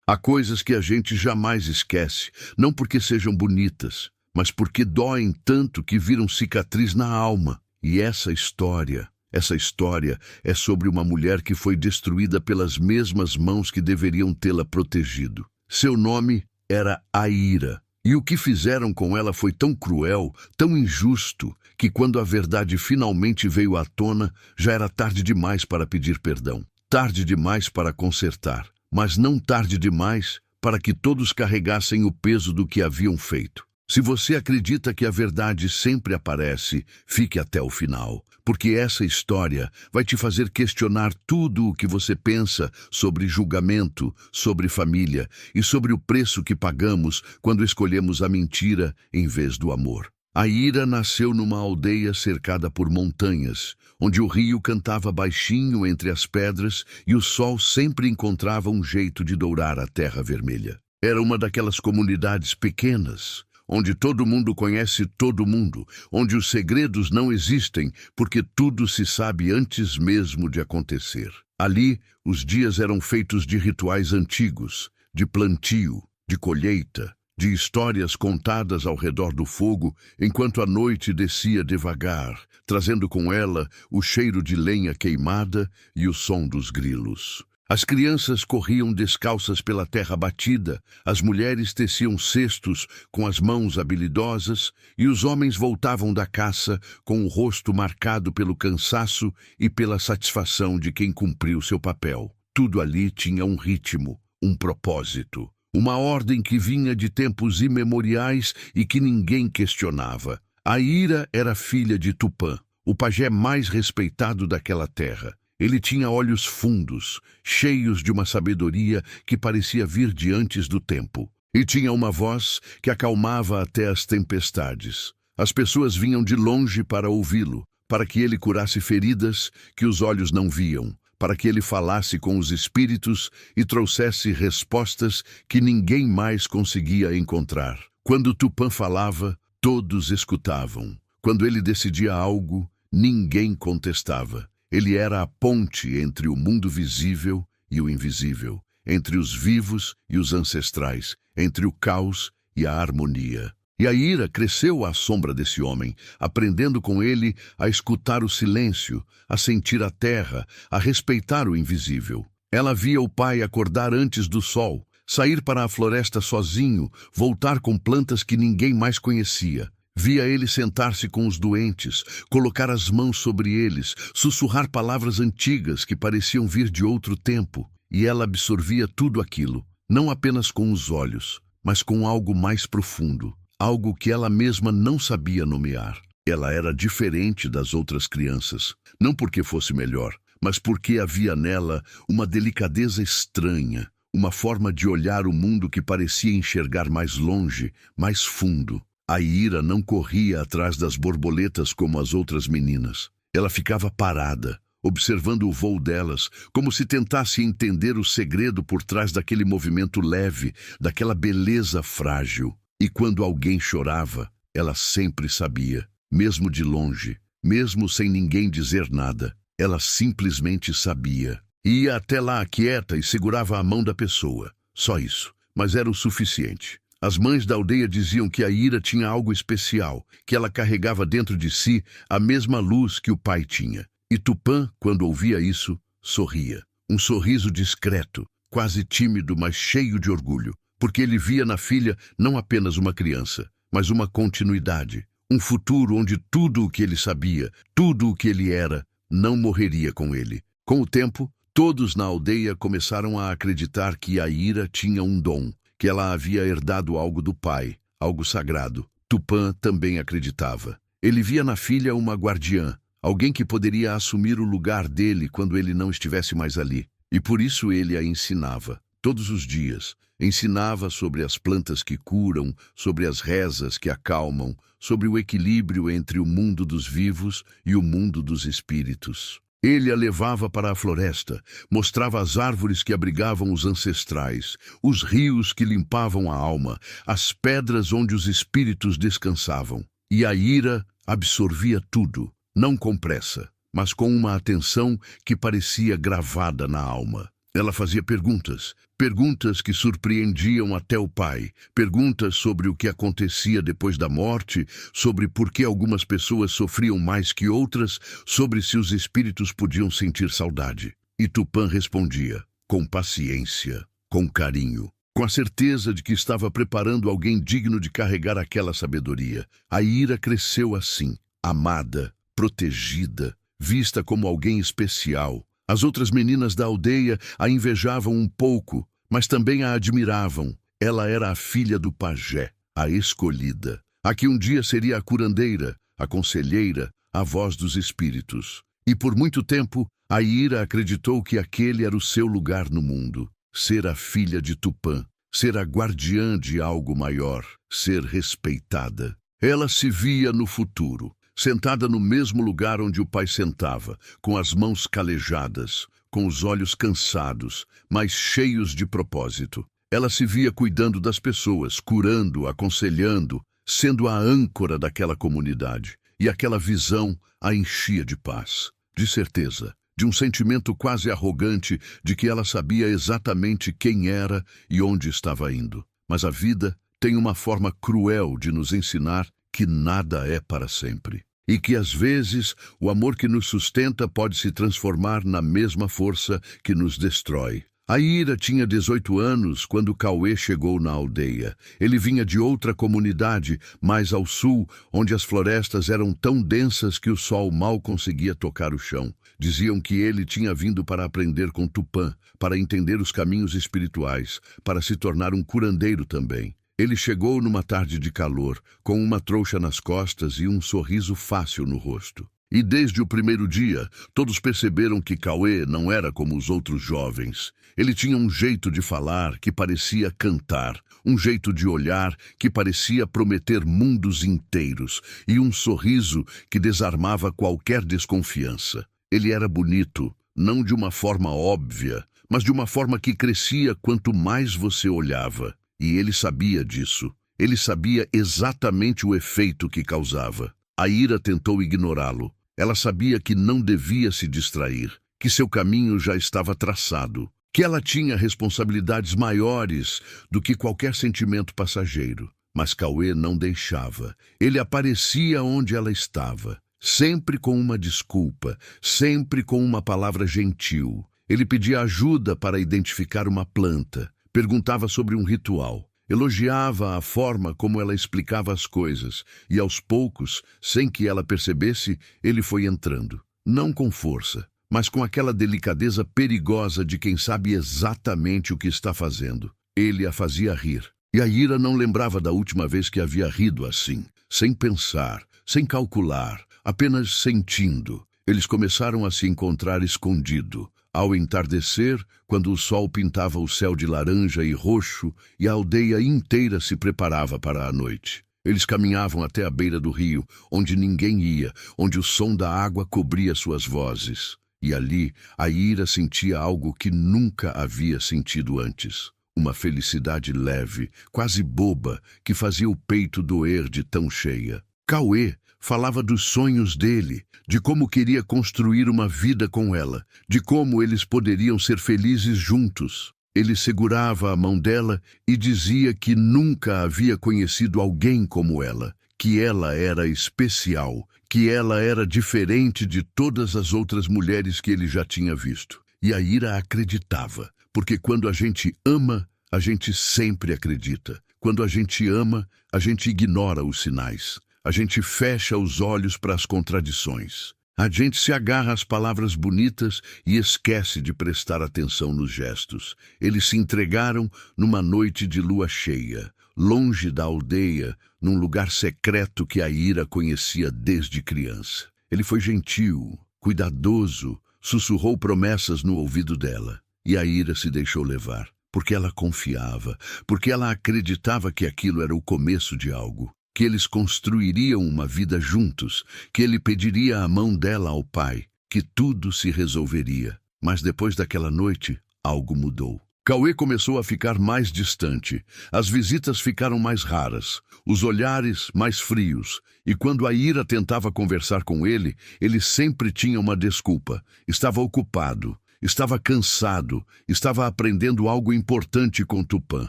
Há coisas que a gente jamais esquece, não porque sejam bonitas, mas porque doem tanto que viram cicatriz na alma. E essa história é sobre uma mulher que foi destruída pelas mesmas mãos que deveriam tê-la protegido. Seu nome era Aíra. E o que fizeram com ela foi tão cruel, tão injusto, que quando a verdade finalmente veio à tona, já era tarde demais para pedir perdão. Tarde demais para consertar, mas não tarde demais para que todos carregassem o peso do que haviam feito. Se você acredita que a verdade sempre aparece, fique até o final, porque essa história vai te fazer questionar tudo o que você pensa sobre julgamento, sobre família e sobre o preço que pagamos quando escolhemos a mentira em vez do amor. Aíra nasceu numa aldeia cercada por montanhas, onde o rio cantava baixinho entre as pedras e o sol sempre encontrava um jeito de dourar a terra vermelha. Era uma daquelas comunidades pequenas, onde todo mundo conhece todo mundo, onde os segredos não existem, porque tudo se sabe antes mesmo de acontecer. Ali, os dias eram feitos de rituais antigos, de plantio, de colheita, de histórias contadas ao redor do fogo, enquanto a noite descia devagar, trazendo com ela o cheiro de lenha queimada e o som dos grilos. As crianças corriam descalças pela terra batida, as mulheres teciam cestos com as mãos habilidosas e os homens voltavam da caça com o rosto marcado pelo cansaço e pela satisfação de quem cumpriu seu papel. Tudo ali tinha um ritmo, um propósito, uma ordem que vinha de tempos imemoriais e que ninguém questionava. Aíra era filha de Tupã, o pajé mais respeitado daquela terra. Ele tinha olhos fundos, cheios de uma sabedoria que parecia vir de antes do tempo. E tinha uma voz que acalmava até as tempestades. As pessoas vinham de longe para ouvi-lo, para que ele curasse feridas que os olhos não viam, para que ele falasse com os espíritos e trouxesse respostas que ninguém mais conseguia encontrar. Quando Tupã falava, todos escutavam. Quando ele decidia algo, ninguém contestava. Ele era a ponte entre o mundo visível e o invisível, entre os vivos e os ancestrais, entre o caos e a harmonia. E Aíra cresceu à sombra desse homem, aprendendo com ele a escutar o silêncio, a sentir a terra, a respeitar o invisível. Ela via o pai acordar antes do sol, sair para a floresta sozinho, voltar com plantas que ninguém mais conhecia. Via ele sentar-se com os doentes, colocar as mãos sobre eles, sussurrar palavras antigas que pareciam vir de outro tempo. E ela absorvia tudo aquilo, não apenas com os olhos, mas com algo mais profundo, algo que ela mesma não sabia nomear. Ela era diferente das outras crianças, não porque fosse melhor, mas porque havia nela uma delicadeza estranha, uma forma de olhar o mundo que parecia enxergar mais longe, mais fundo. Aíra não corria atrás das borboletas como as outras meninas. Ela ficava parada, observando o voo delas, como se tentasse entender o segredo por trás daquele movimento leve, daquela beleza frágil. E quando alguém chorava, ela sempre sabia, mesmo de longe, mesmo sem ninguém dizer nada. Ela simplesmente sabia. Ia até lá quieta e segurava a mão da pessoa. Só isso, mas era o suficiente. As mães da aldeia diziam que Aíra tinha algo especial, que ela carregava dentro de si a mesma luz que o pai tinha. E Tupã, quando ouvia isso, sorria. Um sorriso discreto, quase tímido, mas cheio de orgulho, porque ele via na filha não apenas uma criança, mas uma continuidade, um futuro onde tudo o que ele sabia, tudo o que ele era, não morreria com ele. Com o tempo, todos na aldeia começaram a acreditar que Aíra tinha um dom, que ela havia herdado algo do pai, algo sagrado. Tupã também acreditava. Ele via na filha uma guardiã, alguém que poderia assumir o lugar dele quando ele não estivesse mais ali. E por isso ele a ensinava, todos os dias. Ensinava sobre as plantas que curam, sobre as rezas que acalmam, sobre o equilíbrio entre o mundo dos vivos e o mundo dos espíritos. Ele a levava para a floresta, mostrava as árvores que abrigavam os ancestrais, os rios que limpavam a alma, as pedras onde os espíritos descansavam. E Aíra absorvia tudo, não com pressa, mas com uma atenção que parecia gravada na alma. Ela fazia perguntas, perguntas que surpreendiam até o pai, perguntas sobre o que acontecia depois da morte, sobre por que algumas pessoas sofriam mais que outras, sobre se os espíritos podiam sentir saudade. E Tupã respondia, com paciência, com carinho, com a certeza de que estava preparando alguém digno de carregar aquela sabedoria. A Ira cresceu assim, amada, protegida, vista como alguém especial. As outras meninas da aldeia a invejavam um pouco, mas também a admiravam. Ela era a filha do pajé, a escolhida, a que um dia seria a curandeira, a conselheira, a voz dos espíritos. E por muito tempo, a Ira acreditou que aquele era o seu lugar no mundo. Ser a filha de Tupã, ser a guardiã de algo maior, ser respeitada. Ela se via no futuro, sentada no mesmo lugar onde o pai sentava, com as mãos calejadas, com os olhos cansados, mas cheios de propósito. Ela se via cuidando das pessoas, curando, aconselhando, sendo a âncora daquela comunidade. E aquela visão a enchia de paz, de certeza, de um sentimento quase arrogante de que ela sabia exatamente quem era e onde estava indo. Mas a vida tem uma forma cruel de nos ensinar que nada é para sempre. E que, às vezes, o amor que nos sustenta pode se transformar na mesma força que nos destrói. A Ira tinha 18 anos quando Cauê chegou na aldeia. Ele vinha de outra comunidade, mais ao sul, onde as florestas eram tão densas que o sol mal conseguia tocar o chão. Diziam que ele tinha vindo para aprender com Tupã, para entender os caminhos espirituais, para se tornar um curandeiro também. Ele chegou numa tarde de calor, com uma trouxa nas costas e um sorriso fácil no rosto. E desde o primeiro dia, todos perceberam que Cauê não era como os outros jovens. Ele tinha um jeito de falar que parecia cantar, um jeito de olhar que parecia prometer mundos inteiros e um sorriso que desarmava qualquer desconfiança. Ele era bonito, não de uma forma óbvia, mas de uma forma que crescia quanto mais você olhava. E ele sabia disso. Ele sabia exatamente o efeito que causava. A Ira tentou ignorá-lo. Ela sabia que não devia se distrair, que seu caminho já estava traçado, que ela tinha responsabilidades maiores do que qualquer sentimento passageiro. Mas Cauê não deixava. Ele aparecia onde ela estava, sempre com uma desculpa, sempre com uma palavra gentil. Ele pedia ajuda para identificar uma planta. Perguntava sobre um ritual, elogiava a forma como ela explicava as coisas, e aos poucos, sem que ela percebesse, ele foi entrando. Não com força, mas com aquela delicadeza perigosa de quem sabe exatamente o que está fazendo. Ele a fazia rir, e a Ira não lembrava da última vez que havia rido assim, sem pensar, sem calcular, apenas sentindo. Eles começaram a se encontrar escondido. Ao entardecer, quando o sol pintava o céu de laranja e roxo e a aldeia inteira se preparava para a noite. Eles caminhavam até a beira do rio, onde ninguém ia, onde o som da água cobria suas vozes. E ali, a Ira sentia algo que nunca havia sentido antes. Uma felicidade leve, quase boba, que fazia o peito doer de tão cheia. Cauê falava dos sonhos dele, de como queria construir uma vida com ela, de como eles poderiam ser felizes juntos. Ele segurava a mão dela e dizia que nunca havia conhecido alguém como ela, que ela era especial, que ela era diferente de todas as outras mulheres que ele já tinha visto. E a Ira acreditava, porque quando a gente ama, a gente sempre acredita. Quando a gente ama, a gente ignora os sinais. A gente fecha os olhos para as contradições. A gente se agarra às palavras bonitas e esquece de prestar atenção nos gestos. Eles se entregaram numa noite de lua cheia, longe da aldeia, num lugar secreto que a Ira conhecia desde criança. Ele foi gentil, cuidadoso, sussurrou promessas no ouvido dela. E a Ira se deixou levar, porque ela confiava, porque ela acreditava que aquilo era o começo de algo. Que eles construiriam uma vida juntos, que ele pediria a mão dela ao pai, que tudo se resolveria. Mas depois daquela noite, algo mudou. Cauê começou a ficar mais distante, as visitas ficaram mais raras, os olhares mais frios, e quando a Ira tentava conversar com ele, ele sempre tinha uma desculpa, estava ocupado. Estava cansado, estava aprendendo algo importante com Tupã.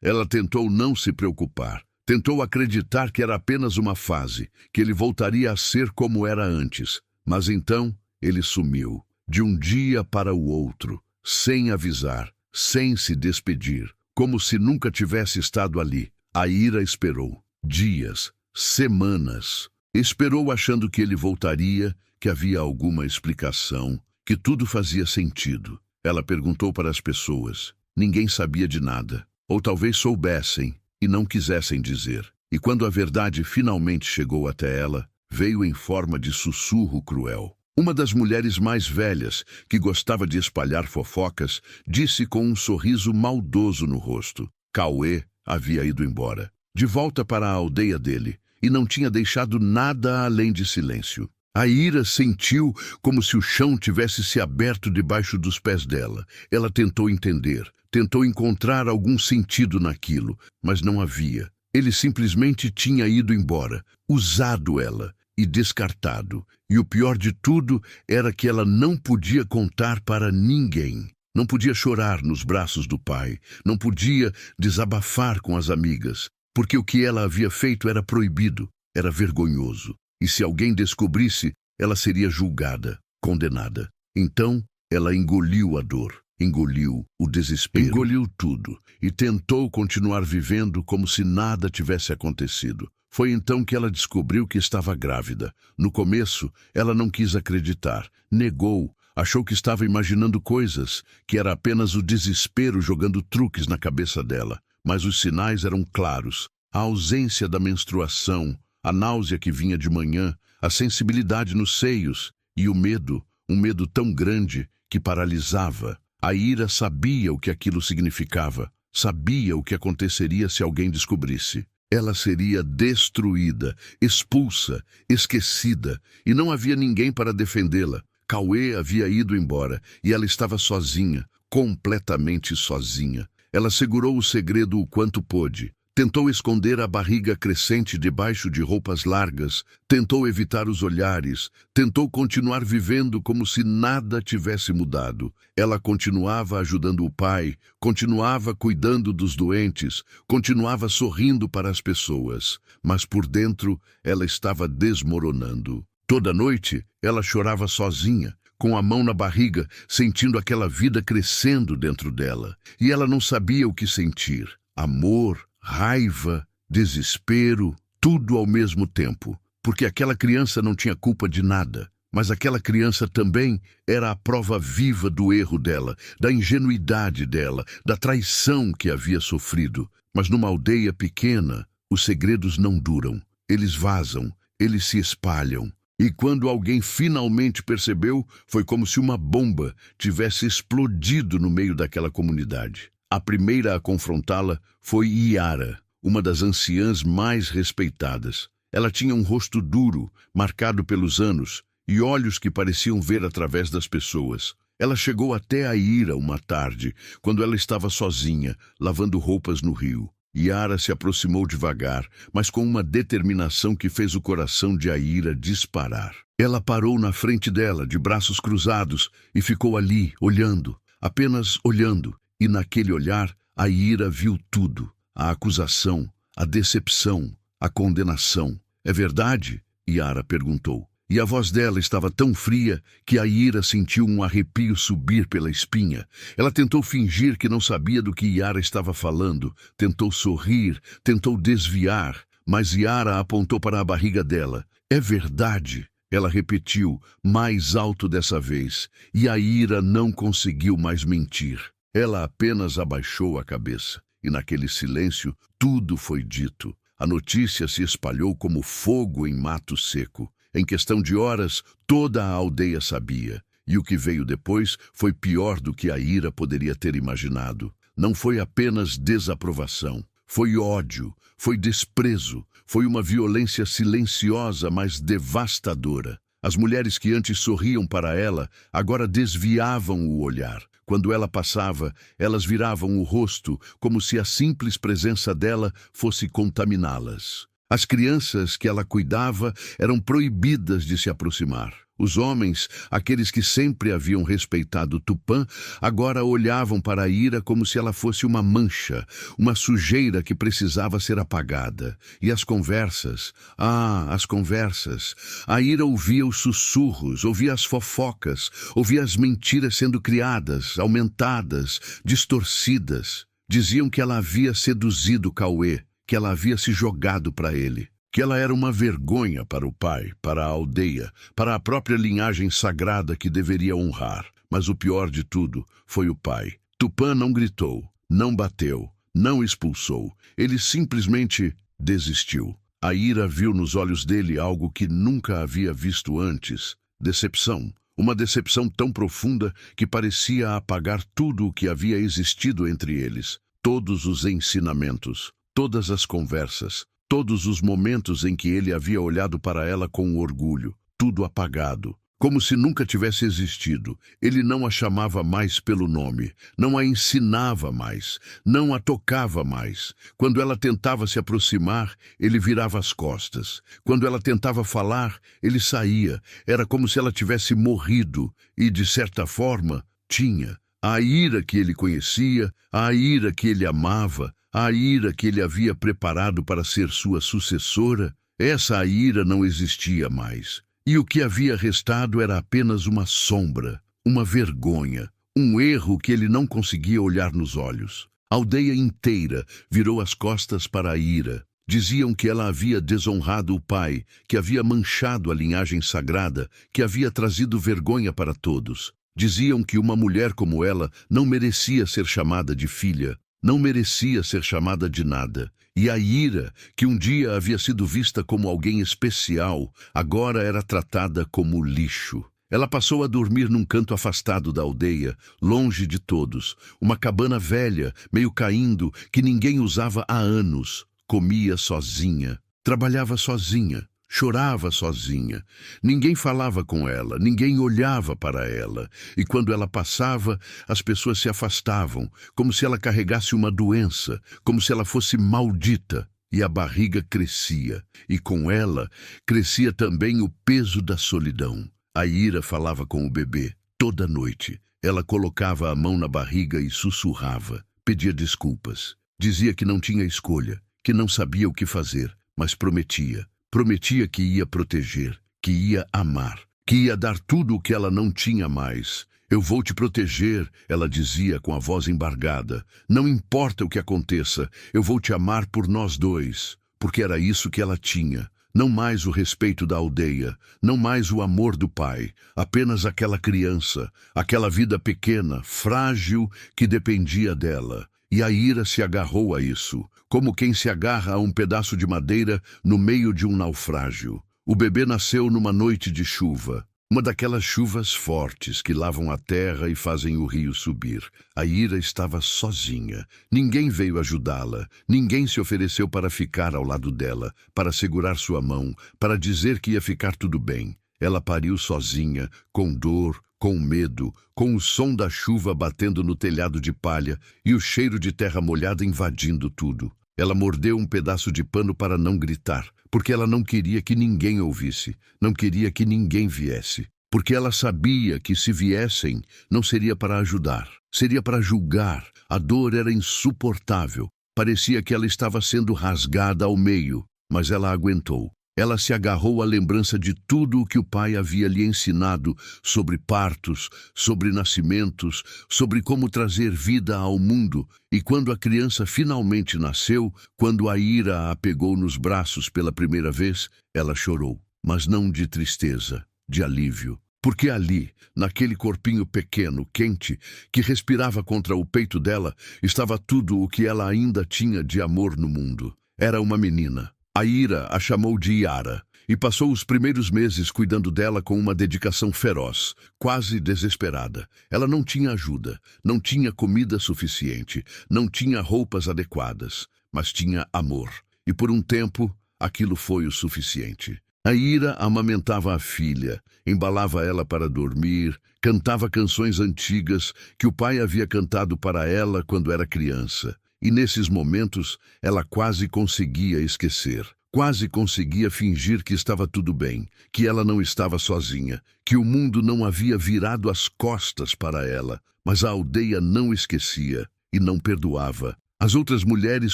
Ela tentou não se preocupar. Tentou acreditar que era apenas uma fase, que ele voltaria a ser como era antes. Mas então ele sumiu, de um dia para o outro, sem avisar, sem se despedir, como se nunca tivesse estado ali. A Ira esperou. Dias, semanas. Esperou achando que ele voltaria, que havia alguma explicação, que tudo fazia sentido. Ela perguntou para as pessoas. Ninguém sabia de nada. Ou talvez soubessem e não quisessem dizer. E quando a verdade finalmente chegou até ela, veio em forma de sussurro cruel. Uma das mulheres mais velhas, que gostava de espalhar fofocas, disse com um sorriso maldoso no rosto. Cauê havia ido embora, de volta para a aldeia dele, e não tinha deixado nada além de silêncio. A Ira sentiu como se o chão tivesse se aberto debaixo dos pés dela. Ela tentou entender, tentou encontrar algum sentido naquilo, mas não havia. Ele simplesmente tinha ido embora, usado ela e descartado. E o pior de tudo era que ela não podia contar para ninguém. Não podia chorar nos braços do pai, não podia desabafar com as amigas, porque o que ela havia feito era proibido, era vergonhoso. E se alguém descobrisse, ela seria julgada, condenada. Então, ela engoliu a dor, engoliu o desespero, engoliu tudo e tentou continuar vivendo como se nada tivesse acontecido. Foi então que ela descobriu que estava grávida. No começo, ela não quis acreditar, negou, achou que estava imaginando coisas, que era apenas o desespero jogando truques na cabeça dela. Mas os sinais eram claros. A ausência da menstruação, a náusea que vinha de manhã, a sensibilidade nos seios e o medo, um medo tão grande que paralisava. A Ira sabia o que aquilo significava, sabia o que aconteceria se alguém descobrisse. Ela seria destruída, expulsa, esquecida, e não havia ninguém para defendê-la. Cauê havia ido embora e ela estava sozinha, completamente sozinha. Ela segurou o segredo o quanto pôde. Tentou esconder a barriga crescente debaixo de roupas largas, tentou evitar os olhares, tentou continuar vivendo como se nada tivesse mudado. Ela continuava ajudando o pai, continuava cuidando dos doentes, continuava sorrindo para as pessoas, mas por dentro ela estava desmoronando. Toda noite ela chorava sozinha, com a mão na barriga, sentindo aquela vida crescendo dentro dela. E ela não sabia o que sentir. Amor, raiva, desespero, tudo ao mesmo tempo, porque aquela criança não tinha culpa de nada, mas aquela criança também era a prova viva do erro dela, da ingenuidade dela, da traição que havia sofrido. Mas numa aldeia pequena, os segredos não duram, eles vazam, eles se espalham. E quando alguém finalmente percebeu, foi como se uma bomba tivesse explodido no meio daquela comunidade. A primeira a confrontá-la foi Iara, uma das anciãs mais respeitadas. Ela tinha um rosto duro, marcado pelos anos, e olhos que pareciam ver através das pessoas. Ela chegou até a Ira uma tarde, quando ela estava sozinha, lavando roupas no rio. Iara se aproximou devagar, mas com uma determinação que fez o coração de Aira disparar. Ela parou na frente dela, de braços cruzados, e ficou ali, olhando, apenas olhando. E naquele olhar, a Ira viu tudo, a acusação, a decepção, a condenação. É verdade? Iara perguntou. E a voz dela estava tão fria que a Ira sentiu um arrepio subir pela espinha. Ela tentou fingir que não sabia do que Iara estava falando, tentou sorrir, tentou desviar, mas Iara apontou para a barriga dela. É verdade, ela repetiu, mais alto dessa vez, e a Ira não conseguiu mais mentir. Ela apenas abaixou a cabeça, e naquele silêncio tudo foi dito. A notícia se espalhou como fogo em mato seco. Em questão de horas, toda a aldeia sabia. E o que veio depois foi pior do que a Ira poderia ter imaginado. Não foi apenas desaprovação, foi ódio, foi desprezo, foi uma violência silenciosa, mas devastadora. As mulheres que antes sorriam para ela, agora desviavam o olhar. Quando ela passava, elas viravam o rosto, como se a simples presença dela fosse contaminá-las. As crianças que ela cuidava eram proibidas de se aproximar. Os homens, aqueles que sempre haviam respeitado Tupã, agora olhavam para a Ira como se ela fosse uma mancha, uma sujeira que precisava ser apagada. E as conversas, as conversas. A Ira ouvia os sussurros, ouvia as fofocas, ouvia as mentiras sendo criadas, aumentadas, distorcidas. Diziam que ela havia seduzido Cauê, que ela havia se jogado para ele, que ela era uma vergonha para o pai, para a aldeia, para a própria linhagem sagrada que deveria honrar. Mas o pior de tudo foi o pai. Tupã não gritou, não bateu, não expulsou. Ele simplesmente desistiu. A Ira viu nos olhos dele algo que nunca havia visto antes: decepção. Uma decepção tão profunda que parecia apagar tudo o que havia existido entre eles. Todos os ensinamentos, todas as conversas, todos os momentos em que ele havia olhado para ela com orgulho, tudo apagado, como se nunca tivesse existido. Ele não a chamava mais pelo nome, não a ensinava mais, não a tocava mais. Quando ela tentava se aproximar, ele virava as costas. Quando ela tentava falar, ele saía. Era como se ela tivesse morrido e, de certa forma, tinha. A Ira que ele conhecia, a Ira que ele amava, a Ira que ele havia preparado para ser sua sucessora, essa Ira não existia mais. E o que havia restado era apenas uma sombra, uma vergonha, um erro que ele não conseguia olhar nos olhos. A aldeia inteira virou as costas para a Ira. Diziam que ela havia desonrado o pai, que havia manchado a linhagem sagrada, que havia trazido vergonha para todos. Diziam que uma mulher como ela não merecia ser chamada de filha, não merecia ser chamada de nada. E a Ira, que um dia havia sido vista como alguém especial, agora era tratada como lixo. Ela passou a dormir num canto afastado da aldeia, longe de todos, uma cabana velha, meio caindo, que ninguém usava há anos. Comia sozinha, trabalhava sozinha, chorava sozinha. Ninguém falava com ela, ninguém olhava para ela. E quando ela passava, as pessoas se afastavam, como se ela carregasse uma doença, como se ela fosse maldita. E a barriga crescia, e com ela crescia também o peso da solidão. A Ira falava com o bebê toda noite. Ela colocava a mão na barriga e sussurrava, pedia desculpas. Dizia que não tinha escolha, que não sabia o que fazer, mas prometia. Prometia que ia proteger, que ia amar, que ia dar tudo o que ela não tinha mais. Eu vou te proteger, ela dizia com a voz embargada. Não importa o que aconteça, eu vou te amar por nós dois. Porque era isso que ela tinha. Não mais o respeito da aldeia, não mais o amor do pai. Apenas aquela criança, aquela vida pequena, frágil, que dependia dela. E a Ira se agarrou a isso, como quem se agarra a um pedaço de madeira no meio de um naufrágio. O bebê nasceu numa noite de chuva, uma daquelas chuvas fortes que lavam a terra e fazem o rio subir. A Ira estava sozinha. Ninguém veio ajudá-la, ninguém se ofereceu para ficar ao lado dela, para segurar sua mão, para dizer que ia ficar tudo bem. Ela pariu sozinha, com dor, com medo, com o som da chuva batendo no telhado de palha e o cheiro de terra molhada invadindo tudo. Ela mordeu um pedaço de pano para não gritar, porque ela não queria que ninguém ouvisse, não queria que ninguém viesse, porque ela sabia que se viessem, não seria para ajudar, seria para julgar. A dor era insuportável, parecia que ela estava sendo rasgada ao meio, mas ela aguentou. Ela se agarrou à lembrança de tudo o que o pai havia lhe ensinado sobre partos, sobre nascimentos, sobre como trazer vida ao mundo. E quando a criança finalmente nasceu, quando a Ira a pegou nos braços pela primeira vez, ela chorou, mas não de tristeza, de alívio. Porque ali, naquele corpinho pequeno, quente, que respirava contra o peito dela, estava tudo o que ela ainda tinha de amor no mundo. Era uma menina. A Ira a chamou de Yara e passou os primeiros meses cuidando dela com uma dedicação feroz, quase desesperada. Ela não tinha ajuda, não tinha comida suficiente, não tinha roupas adequadas, mas tinha amor. E por um tempo, aquilo foi o suficiente. A Ira amamentava a filha, embalava ela para dormir, cantava canções antigas que o pai havia cantado para ela quando era criança. E nesses momentos, ela quase conseguia esquecer, quase conseguia fingir que estava tudo bem, que ela não estava sozinha, que o mundo não havia virado as costas para ela. Mas a aldeia não esquecia e não perdoava. As outras mulheres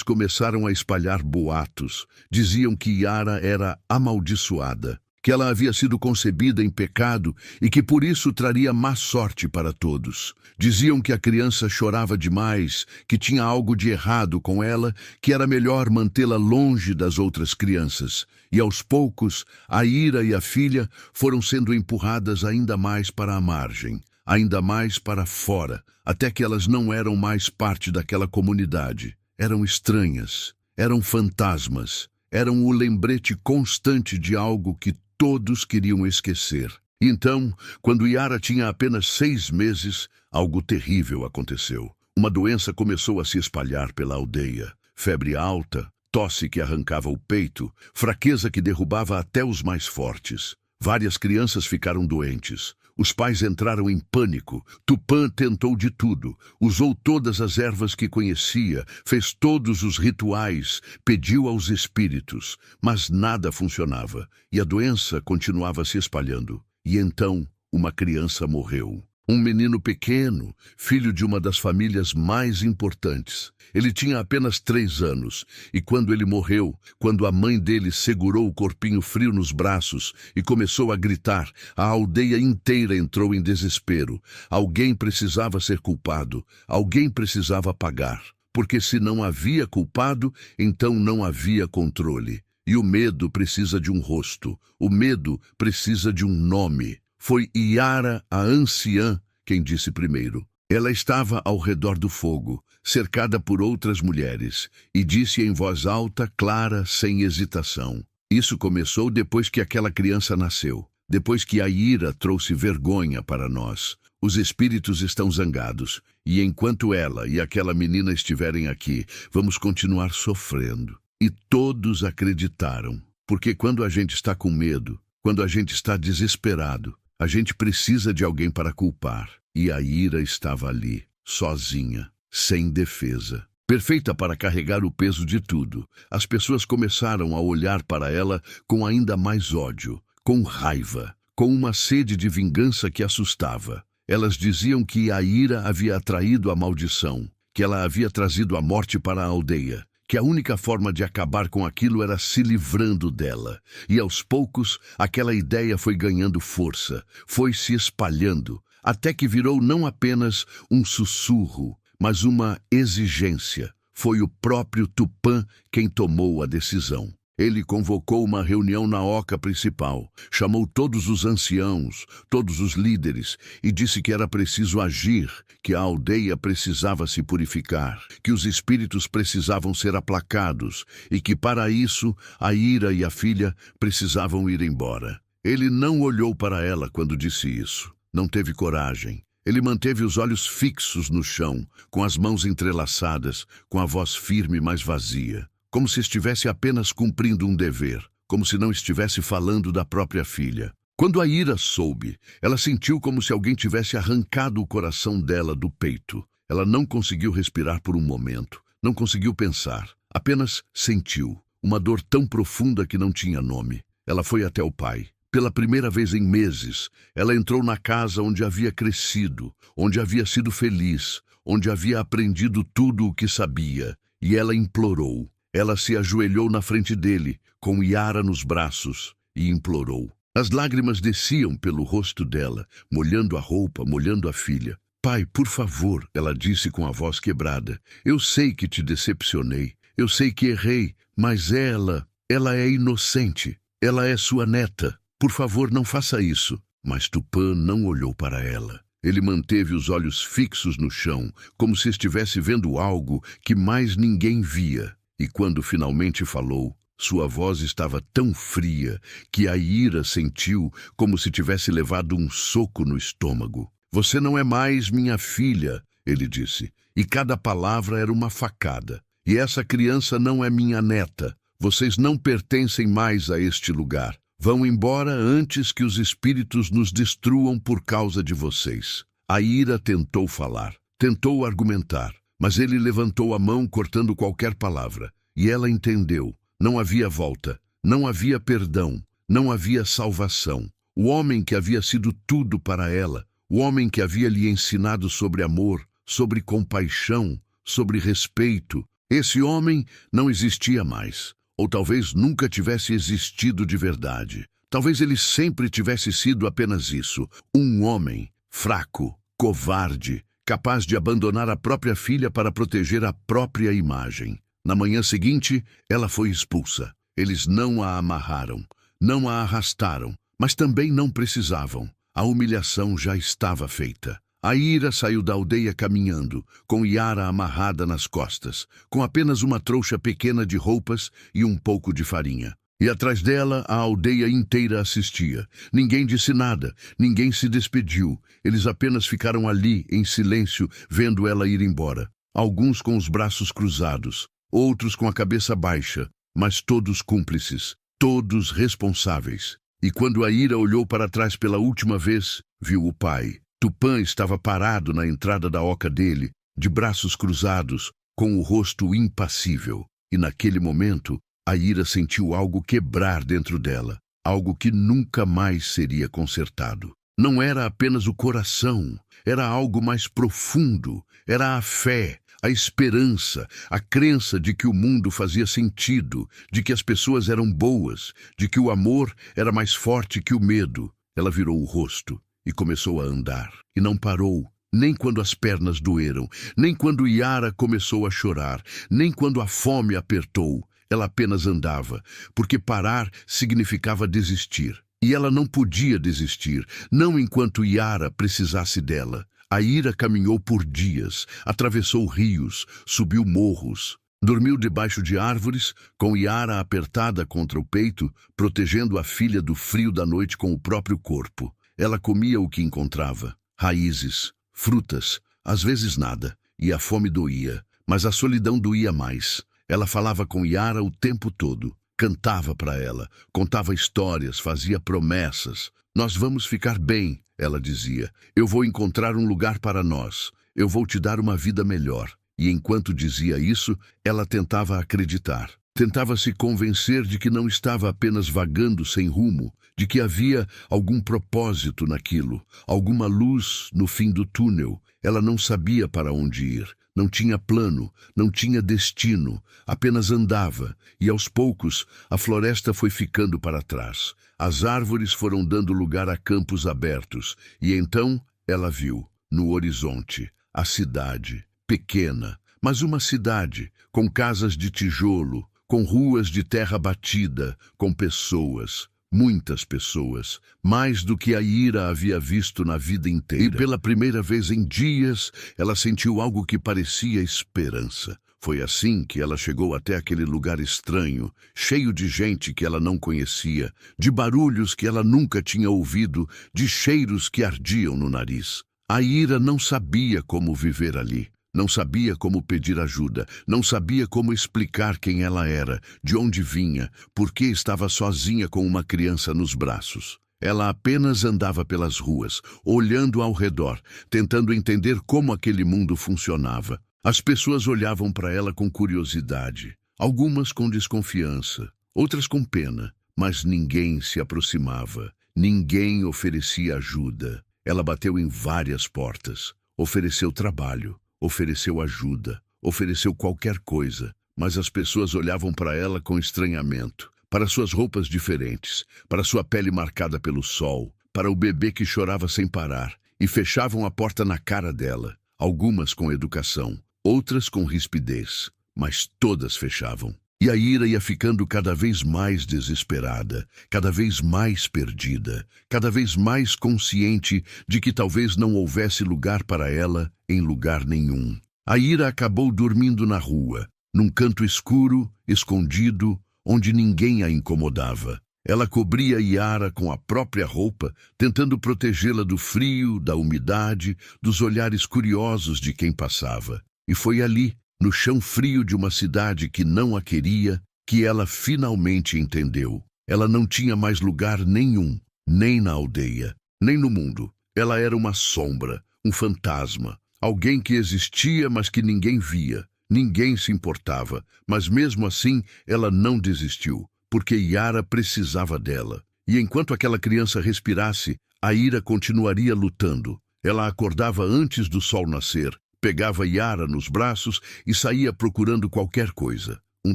começaram a espalhar boatos. Diziam que Yara era amaldiçoada, que ela havia sido concebida em pecado e que por isso traria má sorte para todos. Diziam que a criança chorava demais, que tinha algo de errado com ela, que era melhor mantê-la longe das outras crianças. E aos poucos, a Ira e a filha foram sendo empurradas ainda mais para a margem, ainda mais para fora, até que elas não eram mais parte daquela comunidade. Eram estranhas, eram fantasmas, eram o lembrete constante de algo que todos queriam esquecer. Então, quando Yara tinha apenas 6 meses, algo terrível aconteceu. Uma doença começou a se espalhar pela aldeia. Febre alta, tosse que arrancava o peito, fraqueza que derrubava até os mais fortes. Várias crianças ficaram doentes. Os pais entraram em pânico. Tupã tentou de tudo. Usou todas as ervas que conhecia, fez todos os rituais, pediu aos espíritos, mas nada funcionava, e a doença continuava se espalhando. E então, uma criança morreu. Um menino pequeno, filho de uma das famílias mais importantes. Ele tinha apenas 3 anos, e quando ele morreu, quando a mãe dele segurou o corpinho frio nos braços e começou a gritar, a aldeia inteira entrou em desespero. Alguém precisava ser culpado, alguém precisava pagar, porque se não havia culpado, então não havia controle. E o medo precisa de um rosto, o medo precisa de um nome. Foi Yara, a anciã, quem disse primeiro. Ela estava ao redor do fogo, cercada por outras mulheres, e disse em voz alta, clara, sem hesitação. Isso começou depois que aquela criança nasceu, depois que a ira trouxe vergonha para nós. Os espíritos estão zangados, e enquanto ela e aquela menina estiverem aqui, vamos continuar sofrendo. E todos acreditaram, porque quando a gente está com medo, quando a gente está desesperado, a gente precisa de alguém para culpar. E a Ira estava ali, sozinha, sem defesa, perfeita para carregar o peso de tudo. As pessoas começaram a olhar para ela com ainda mais ódio, com raiva, com uma sede de vingança que assustava. Elas diziam que a Ira havia atraído a maldição, que ela havia trazido a morte para a aldeia, que a única forma de acabar com aquilo era se livrando dela. E aos poucos, aquela ideia foi ganhando força, foi se espalhando, até que virou não apenas um sussurro, mas uma exigência. Foi o próprio Tupã quem tomou a decisão. Ele convocou uma reunião na oca principal, chamou todos os anciãos, todos os líderes, e disse que era preciso agir, que a aldeia precisava se purificar, que os espíritos precisavam ser aplacados, e que para isso a Ira e a filha precisavam ir embora. Ele não olhou para ela quando disse isso, não teve coragem. Ele manteve os olhos fixos no chão, com as mãos entrelaçadas, com a voz firme mas vazia, como se estivesse apenas cumprindo um dever, como se não estivesse falando da própria filha. Quando a Ira soube, ela sentiu como se alguém tivesse arrancado o coração dela do peito. Ela não conseguiu respirar por um momento, não conseguiu pensar, apenas sentiu uma dor tão profunda que não tinha nome. Ela foi até o pai. Pela primeira vez em meses, ela entrou na casa onde havia crescido, onde havia sido feliz, onde havia aprendido tudo o que sabia, e ela implorou. Ela se ajoelhou na frente dele, com Yara nos braços, e implorou. As lágrimas desciam pelo rosto dela, molhando a roupa, molhando a filha. Pai, por favor, ela disse com a voz quebrada. Eu sei que te decepcionei, eu sei que errei, mas ela é inocente, ela é sua neta. Por favor, não faça isso. Mas Tupã não olhou para ela. Ele manteve os olhos fixos no chão, como se estivesse vendo algo que mais ninguém via. E quando finalmente falou, sua voz estava tão fria que a Ira sentiu como se tivesse levado um soco no estômago. Você não é mais minha filha, ele disse, e cada palavra era uma facada. E essa criança não é minha neta. Vocês não pertencem mais a este lugar. Vão embora antes que os espíritos nos destruam por causa de vocês. A Ira tentou falar, tentou argumentar, mas ele levantou a mão cortando qualquer palavra. E ela entendeu. Não havia volta. Não havia perdão, não havia salvação. O homem que havia sido tudo para ela, o homem que havia lhe ensinado sobre amor, sobre compaixão, sobre respeito, esse homem não existia mais. Ou talvez nunca tivesse existido de verdade. Talvez ele sempre tivesse sido apenas isso, um homem fraco, covarde, capaz de abandonar a própria filha para proteger a própria imagem. Na manhã seguinte, ela foi expulsa. Eles não a amarraram, não a arrastaram, mas também não precisavam. A humilhação já estava feita. A Ira saiu da aldeia caminhando, com Yara amarrada nas costas, com apenas uma trouxa pequena de roupas e um pouco de farinha. E atrás dela, a aldeia inteira assistia. Ninguém disse nada, ninguém se despediu. Eles apenas ficaram ali, em silêncio, vendo ela ir embora. Alguns com os braços cruzados, outros com a cabeça baixa, mas todos cúmplices, todos responsáveis. E quando a Ira olhou para trás pela última vez, viu o pai. Tupã estava parado na entrada da oca dele, de braços cruzados, com o rosto impassível. E naquele momento, a Ira sentiu algo quebrar dentro dela, algo que nunca mais seria consertado. Não era apenas o coração, era algo mais profundo, era a fé, a esperança, a crença de que o mundo fazia sentido, de que as pessoas eram boas, de que o amor era mais forte que o medo. Ela virou o rosto e começou a andar. E não parou, nem quando as pernas doeram, nem quando Yara começou a chorar, nem quando a fome apertou. Ela apenas andava, porque parar significava desistir. E ela não podia desistir, não enquanto Yara precisasse dela. A Ira caminhou por dias, atravessou rios, subiu morros, dormiu debaixo de árvores, com Yara apertada contra o peito, protegendo a filha do frio da noite com o próprio corpo. Ela comia o que encontrava, raízes, frutas, às vezes nada, e a fome doía, mas a solidão doía mais. Ela falava com Yara o tempo todo, cantava para ela, contava histórias, fazia promessas. Nós vamos ficar bem, ela dizia. Eu vou encontrar um lugar para nós. Eu vou te dar uma vida melhor. E enquanto dizia isso, ela tentava acreditar. Tentava se convencer de que não estava apenas vagando sem rumo, de que havia algum propósito naquilo, alguma luz no fim do túnel. Ela não sabia para onde ir, não tinha plano, não tinha destino, apenas andava, e aos poucos a floresta foi ficando para trás. As árvores foram dando lugar a campos abertos, e então ela viu, no horizonte, a cidade, pequena, mas uma cidade, com casas de tijolo, com ruas de terra batida, com pessoas, muitas pessoas, mais do que a Ira havia visto na vida inteira. E pela primeira vez em dias, ela sentiu algo que parecia esperança. Foi assim que ela chegou até aquele lugar estranho, cheio de gente que ela não conhecia, de barulhos que ela nunca tinha ouvido, de cheiros que ardiam no nariz. A Ira não sabia como viver ali. Não sabia como pedir ajuda, não sabia como explicar quem ela era, de onde vinha, por que estava sozinha com uma criança nos braços. Ela apenas andava pelas ruas, olhando ao redor, tentando entender como aquele mundo funcionava. As pessoas olhavam para ela com curiosidade, algumas com desconfiança, outras com pena, mas ninguém se aproximava, ninguém oferecia ajuda. Ela bateu em várias portas, ofereceu trabalho, ofereceu ajuda, ofereceu qualquer coisa, mas as pessoas olhavam para ela com estranhamento, para suas roupas diferentes, para sua pele marcada pelo sol, para o bebê que chorava sem parar, e fechavam a porta na cara dela, algumas com educação, outras com rispidez, mas todas fechavam. E a Ira ia ficando cada vez mais desesperada, cada vez mais perdida, cada vez mais consciente de que talvez não houvesse lugar para ela em lugar nenhum. A Ira acabou dormindo na rua, num canto escuro, escondido, onde ninguém a incomodava. Ela cobria Yara com a própria roupa, tentando protegê-la do frio, da umidade, dos olhares curiosos de quem passava. E foi ali, no chão frio de uma cidade que não a queria, que ela finalmente entendeu. Ela não tinha mais lugar nenhum, nem na aldeia, nem no mundo. Ela era uma sombra, um fantasma, alguém que existia, mas que ninguém via. Ninguém se importava, mas mesmo assim ela não desistiu. porque Yara precisava dela. E enquanto aquela criança respirasse, a Ira continuaria lutando. Ela acordava antes do sol nascer, pegava Yara nos braços e saía procurando qualquer coisa. Um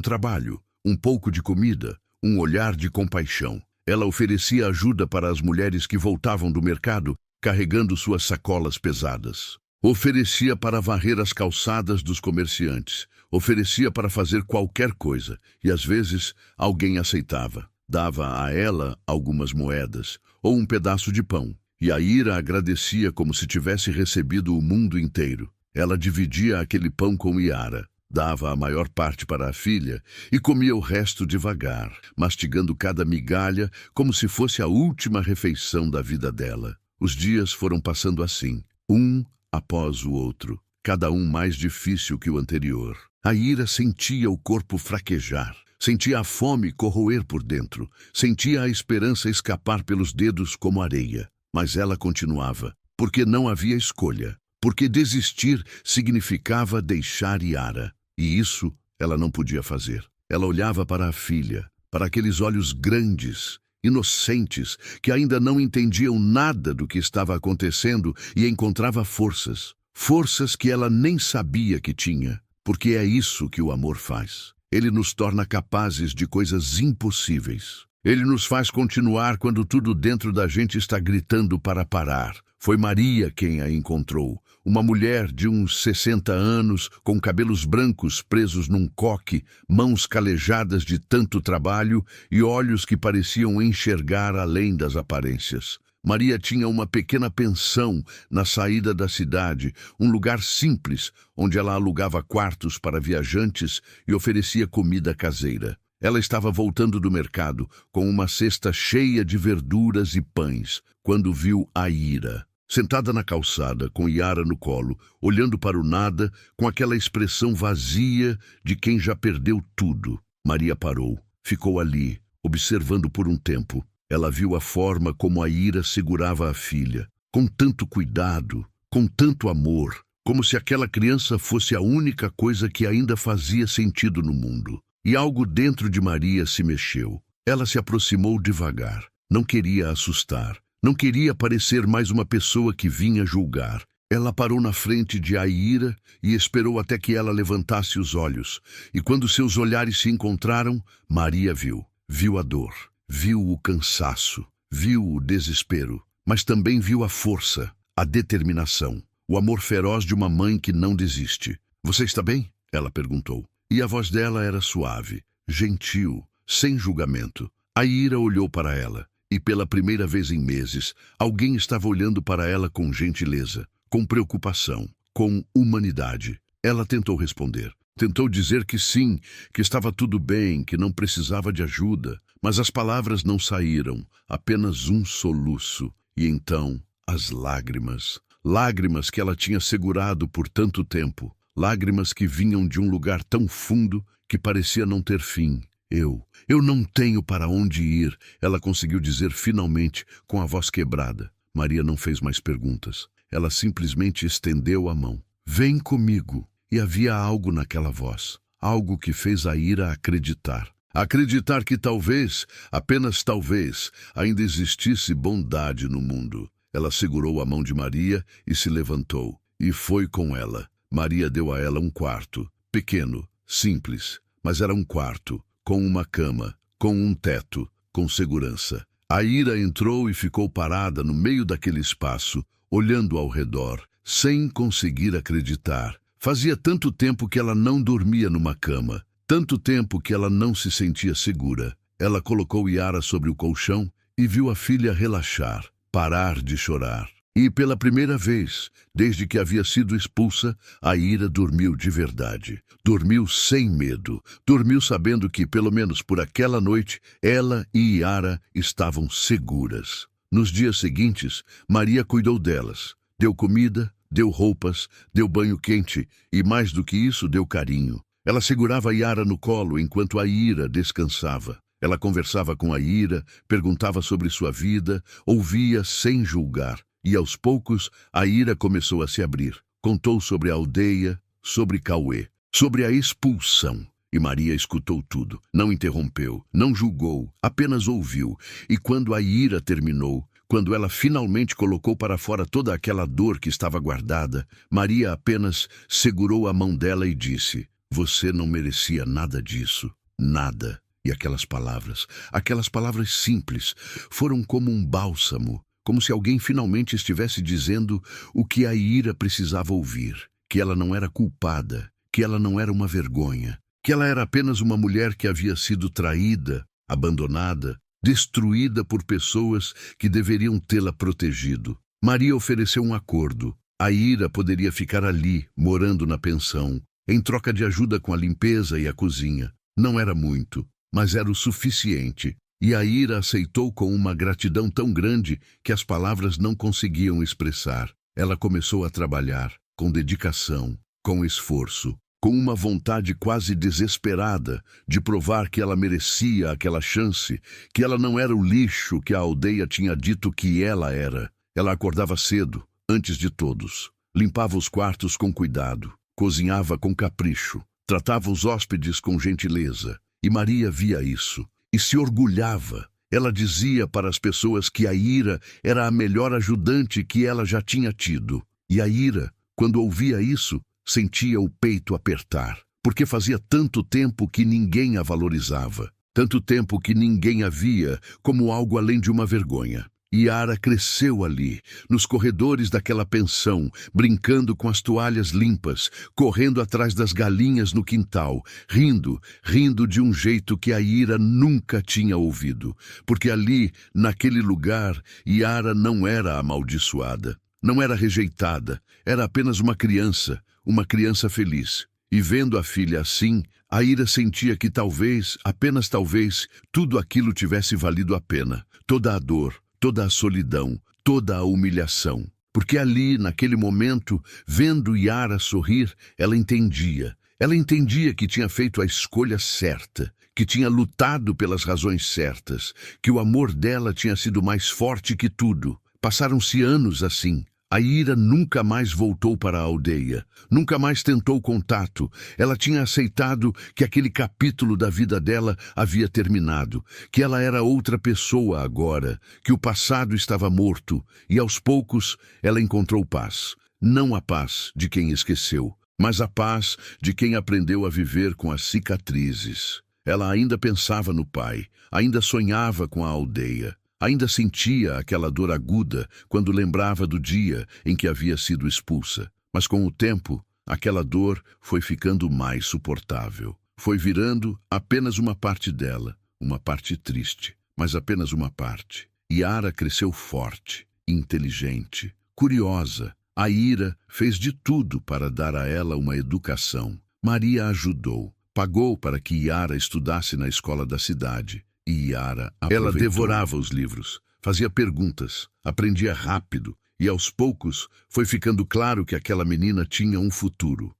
trabalho, um pouco de comida, um olhar de compaixão. Ela oferecia ajuda para as mulheres que voltavam do mercado, carregando suas sacolas pesadas. Oferecia para varrer as calçadas dos comerciantes. Oferecia para fazer qualquer coisa, e às vezes alguém aceitava. Dava a ela algumas moedas, ou um pedaço de pão, e a Ira agradecia como se tivesse recebido o mundo inteiro. Ela dividia aquele pão com Yara, dava a maior parte para a filha e comia o resto devagar, mastigando cada migalha como se fosse a última refeição da vida dela. Os dias foram passando assim, um após o outro, cada um mais difícil que o anterior. A Ira sentia o corpo fraquejar, sentia a fome corroer por dentro, sentia a esperança escapar pelos dedos como areia. Mas ela continuava, porque não havia escolha, porque desistir significava deixar Yara. E isso ela não podia fazer. Ela olhava para a filha, para aqueles olhos grandes, inocentes, que ainda não entendiam nada do que estava acontecendo e encontrava forças. Forças que ela nem sabia que tinha, porque é isso que o amor faz. Ele nos torna capazes de coisas impossíveis. Ele nos faz continuar quando tudo dentro da gente está gritando para parar. Foi Maria quem a encontrou. Uma mulher de uns 60 anos, com cabelos brancos presos num coque, mãos calejadas de tanto trabalho e olhos que pareciam enxergar além das aparências. Maria tinha uma pequena pensão na saída da cidade, um lugar simples, onde ela alugava quartos para viajantes e oferecia comida caseira. Ela estava voltando do mercado, com uma cesta cheia de verduras e pães, quando viu a Ira, sentada na calçada, com Yara no colo, olhando para o nada, com aquela expressão vazia de quem já perdeu tudo. Maria parou, ficou ali, observando por um tempo. Ela viu a forma como a Ira segurava a filha, com tanto cuidado, com tanto amor, como se aquela criança fosse a única coisa que ainda fazia sentido no mundo. E algo dentro de Maria se mexeu. Ela se aproximou devagar. Não queria assustar. Não queria parecer mais uma pessoa que vinha julgar. Ela parou na frente de Ira e esperou até que ela levantasse os olhos. E quando seus olhares se encontraram, Maria viu. Viu a dor. Viu o cansaço. Viu o desespero. Mas também viu a força, a determinação. O amor feroz de uma mãe que não desiste. "Você está bem?" ela perguntou. E a voz dela era suave, gentil, sem julgamento. A Ira olhou para ela, e pela primeira vez em meses, alguém estava olhando para ela com gentileza, com preocupação, com humanidade. Ela tentou responder. Tentou dizer que sim, que estava tudo bem, que não precisava de ajuda. Mas as palavras não saíram, apenas um soluço. E então, as lágrimas. Lágrimas que ela tinha segurado por tanto tempo. Lágrimas que vinham de um lugar tão fundo que parecia não ter fim. Eu não tenho para onde ir, ela conseguiu dizer finalmente, com a voz quebrada. Maria não fez mais perguntas. Ela simplesmente estendeu a mão. "Vem comigo." E havia algo naquela voz, algo que fez a Ira acreditar. Acreditar que talvez, apenas talvez, ainda existisse bondade no mundo. Ela segurou a mão de Maria e se levantou, e foi com ela. Maria deu a ela um quarto, pequeno, simples, mas era um quarto, com uma cama, com um teto, com segurança. A Ira entrou e ficou parada no meio daquele espaço, olhando ao redor, sem conseguir acreditar. Fazia tanto tempo que ela não dormia numa cama, tanto tempo que ela não se sentia segura. Ela colocou Yara sobre o colchão e viu a filha relaxar, parar de chorar. E pela primeira vez, desde que havia sido expulsa, a Ira dormiu de verdade. Dormiu sem medo. Dormiu sabendo que, pelo menos por aquela noite, ela e Yara estavam seguras. Nos dias seguintes, Maria cuidou delas. Deu comida, deu roupas, deu banho quente e, mais do que isso, deu carinho. Ela segurava a Yara no colo enquanto a Ira descansava. Ela conversava com a Ira, perguntava sobre sua vida, ouvia sem julgar. E aos poucos, a Ira começou a se abrir. Contou sobre a aldeia, sobre Cauê, sobre a expulsão. E Maria escutou tudo, não interrompeu, não julgou, apenas ouviu. E quando a ira terminou, quando ela finalmente colocou para fora toda aquela dor que estava guardada, Maria apenas segurou a mão dela e disse: "Você não merecia nada disso, nada." E aquelas palavras simples, foram como um bálsamo, como se alguém finalmente estivesse dizendo o que a ira precisava ouvir, que ela não era culpada, que ela não era uma vergonha, que ela era apenas uma mulher que havia sido traída, abandonada, destruída por pessoas que deveriam tê-la protegido. Maria ofereceu um acordo. A ira poderia ficar ali, morando na pensão, em troca de ajuda com a limpeza e a cozinha. Não era muito, mas era o suficiente. E a ira aceitou com uma gratidão tão grande que as palavras não conseguiam expressar. Ela começou a trabalhar, com dedicação, com esforço, com uma vontade quase desesperada de provar que ela merecia aquela chance, que ela não era o lixo que a aldeia tinha dito que ela era. Ela acordava cedo, antes de todos, limpava os quartos com cuidado, cozinhava com capricho, tratava os hóspedes com gentileza. E Maria via isso e se orgulhava. Ela dizia para as pessoas que a ira era a melhor ajudante que ela já tinha tido. E a ira, quando ouvia isso, sentia o peito apertar, porque fazia tanto tempo que ninguém a valorizava, tanto tempo que ninguém a via como algo além de uma vergonha. Yara cresceu ali, nos corredores daquela pensão, brincando com as toalhas limpas, correndo atrás das galinhas no quintal, rindo de um jeito que a Ira nunca tinha ouvido, porque ali, naquele lugar, Yara não era amaldiçoada, não era rejeitada, era apenas uma criança feliz. E vendo a filha assim, a Ira sentia que talvez, apenas talvez, tudo aquilo tivesse valido a pena, toda a dor, toda a solidão, toda a humilhação. Porque ali, naquele momento, vendo Yara sorrir, ela entendia. Ela entendia que tinha feito a escolha certa, que tinha lutado pelas razões certas, que o amor dela tinha sido mais forte que tudo. Passaram-se anos assim. A Ira nunca mais voltou para a aldeia, nunca mais tentou contato. Ela tinha aceitado que aquele capítulo da vida dela havia terminado, que ela era outra pessoa agora, que o passado estava morto, e aos poucos ela encontrou paz. Não a paz de quem esqueceu, mas a paz de quem aprendeu a viver com as cicatrizes. Ela ainda pensava no pai, ainda sonhava com a aldeia. Ainda sentia aquela dor aguda quando lembrava do dia em que havia sido expulsa. Mas com o tempo, aquela dor foi ficando mais suportável. Foi virando apenas uma parte dela, uma parte triste, mas apenas uma parte. Yara cresceu forte, inteligente, curiosa. A Ira fez de tudo para dar a ela uma educação. Maria ajudou, pagou para que Yara estudasse na escola da cidade. E Yara aproveitou. Ela devorava os livros, fazia perguntas, aprendia rápido, e aos poucos foi ficando claro que aquela menina tinha um futuro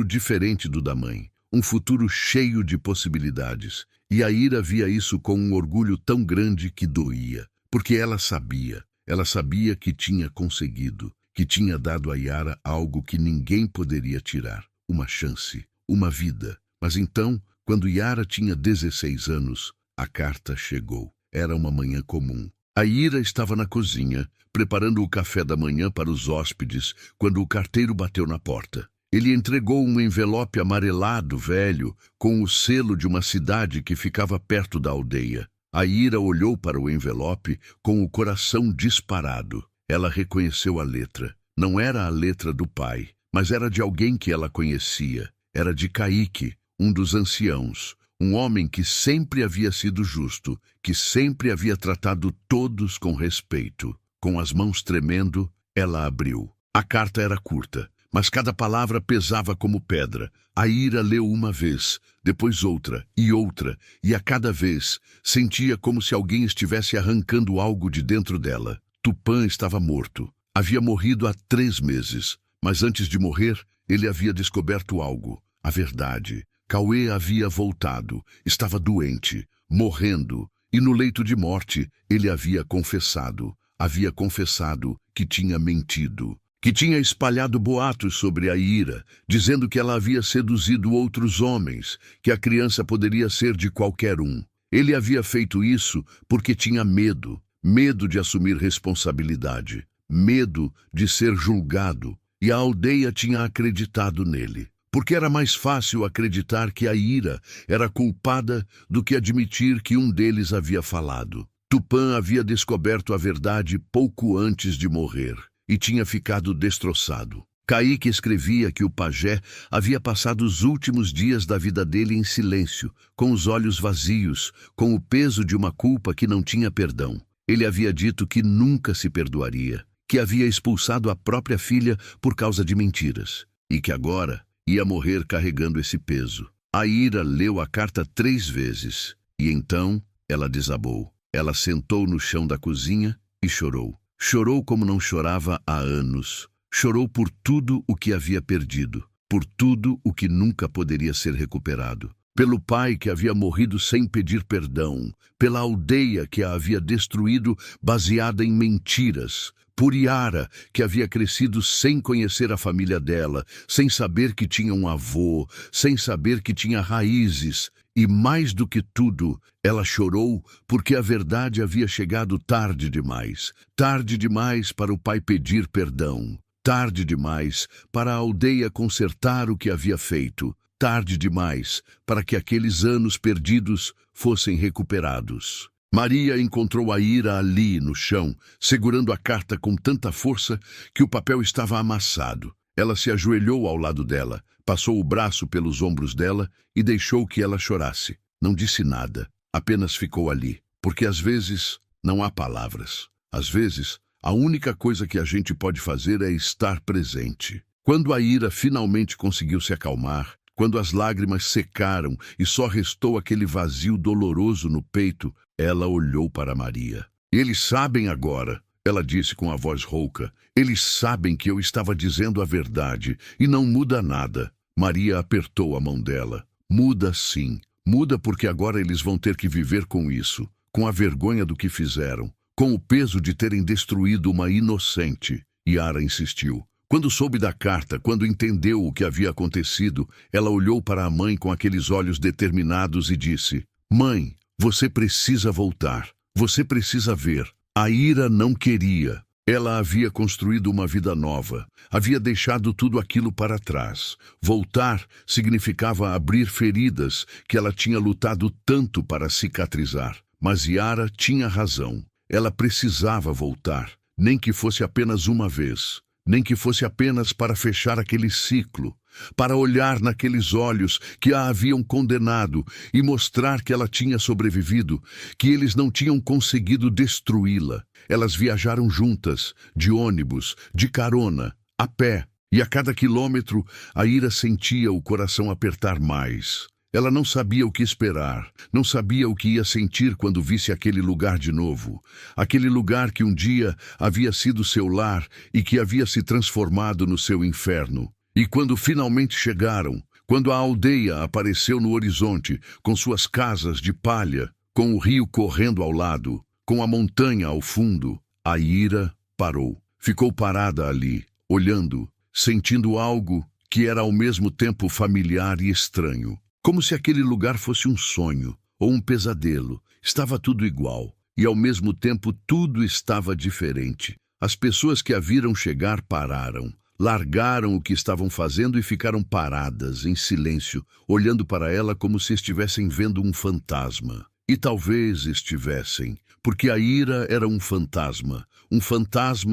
diferente do da mãe, um futuro cheio de possibilidades. E a Ira via isso com um orgulho tão grande que doía, porque ela sabia que tinha conseguido, que tinha dado a Yara algo que ninguém poderia tirar, uma chance, uma vida. Mas então, quando Yara tinha 16 anos, a carta chegou. Era uma manhã comum. A Ira estava na cozinha, preparando o café da manhã para os hóspedes, quando o carteiro bateu na porta. Ele entregou um envelope amarelado velho, com o selo de uma cidade que ficava perto da aldeia. A Ira olhou para o envelope com o coração disparado. Ela reconheceu a letra. Não era a letra do pai, mas era de alguém que ela conhecia. Era de Caíque, um dos anciãos. Um homem que sempre havia sido justo, que sempre havia tratado todos com respeito. Com as mãos tremendo, ela abriu. A carta era curta, mas cada palavra pesava como pedra. A Ira leu uma vez, depois outra, e a cada vez sentia como se alguém estivesse arrancando algo de dentro dela. Tupã estava morto. Havia morrido há 3 meses, mas antes de morrer, ele havia descoberto algo, a verdade. Cauê havia voltado, estava doente, morrendo, e no leito de morte ele havia confessado que tinha mentido, que tinha espalhado boatos sobre a Ira, dizendo que ela havia seduzido outros homens, que a criança poderia ser de qualquer um. Ele havia feito isso porque tinha medo, medo de assumir responsabilidade, medo de ser julgado, e a aldeia tinha acreditado nele. Porque era mais fácil acreditar que a Ira era culpada do que admitir que um deles havia falado. Tupã havia descoberto a verdade pouco antes de morrer e tinha ficado destroçado. Caíque escrevia que o pajé havia passado os últimos dias da vida dele em silêncio, com os olhos vazios, com o peso de uma culpa que não tinha perdão. Ele havia dito que nunca se perdoaria, que havia expulsado a própria filha por causa de mentiras, e que agora ia morrer carregando esse peso. A Ira leu a carta 3 vezes, e então ela desabou. Ela sentou no chão da cozinha e chorou. Chorou como não chorava há anos. Chorou por tudo o que havia perdido, por tudo o que nunca poderia ser recuperado. Pelo pai que havia morrido sem pedir perdão, pela aldeia que a havia destruído baseada em mentiras, por Yara, que havia crescido sem conhecer a família dela, sem saber que tinha um avô, sem saber que tinha raízes. E mais do que tudo, ela chorou porque a verdade havia chegado tarde demais para o pai pedir perdão, tarde demais para a aldeia consertar o que havia feito, tarde demais para que aqueles anos perdidos fossem recuperados. Maria encontrou a Ira ali no chão, segurando a carta com tanta força que o papel estava amassado. Ela se ajoelhou ao lado dela, passou o braço pelos ombros dela e deixou que ela chorasse. Não disse nada, apenas ficou ali, porque às vezes não há palavras. Às vezes, a única coisa que a gente pode fazer é estar presente. Quando a Ira finalmente conseguiu se acalmar, quando as lágrimas secaram e só restou aquele vazio doloroso no peito, ela olhou para Maria. Eles sabem agora, ela disse com a voz rouca, eles sabem que eu estava dizendo a verdade e não muda nada. Maria apertou a mão dela. Muda sim, muda porque agora eles vão ter que viver com isso, com a vergonha do que fizeram, com o peso de terem destruído uma inocente. Yara insistiu. Quando soube da carta, quando entendeu o que havia acontecido, ela olhou para a mãe com aqueles olhos determinados e disse: Mãe, você precisa voltar. Você precisa ver. A Ira não queria. Ela havia construído uma vida nova. Havia deixado tudo aquilo para trás. Voltar significava abrir feridas que ela tinha lutado tanto para cicatrizar. Mas Yara tinha razão. Ela precisava voltar. Nem que fosse apenas uma vez. Nem que fosse apenas para fechar aquele ciclo, para olhar naqueles olhos que a haviam condenado e mostrar que ela tinha sobrevivido, que eles não tinham conseguido destruí-la. Elas viajaram juntas, de ônibus, de carona, a pé, e a cada quilômetro a Ira sentia o coração apertar mais. Ela não sabia o que esperar, não sabia o que ia sentir quando visse aquele lugar de novo. Aquele lugar que um dia havia sido seu lar e que havia se transformado no seu inferno. E quando finalmente chegaram, quando a aldeia apareceu no horizonte, com suas casas de palha, com o rio correndo ao lado, com a montanha ao fundo, a Ira parou. Ficou parada ali, olhando, sentindo algo que era ao mesmo tempo familiar e estranho. Como se aquele lugar fosse um sonho ou um pesadelo. Estava tudo igual e, ao mesmo tempo, tudo estava diferente. As pessoas que a viram chegar pararam, largaram o que estavam fazendo e ficaram paradas, em silêncio, olhando para ela como se estivessem vendo um fantasma. E talvez estivessem, porque a Ira era um fantasma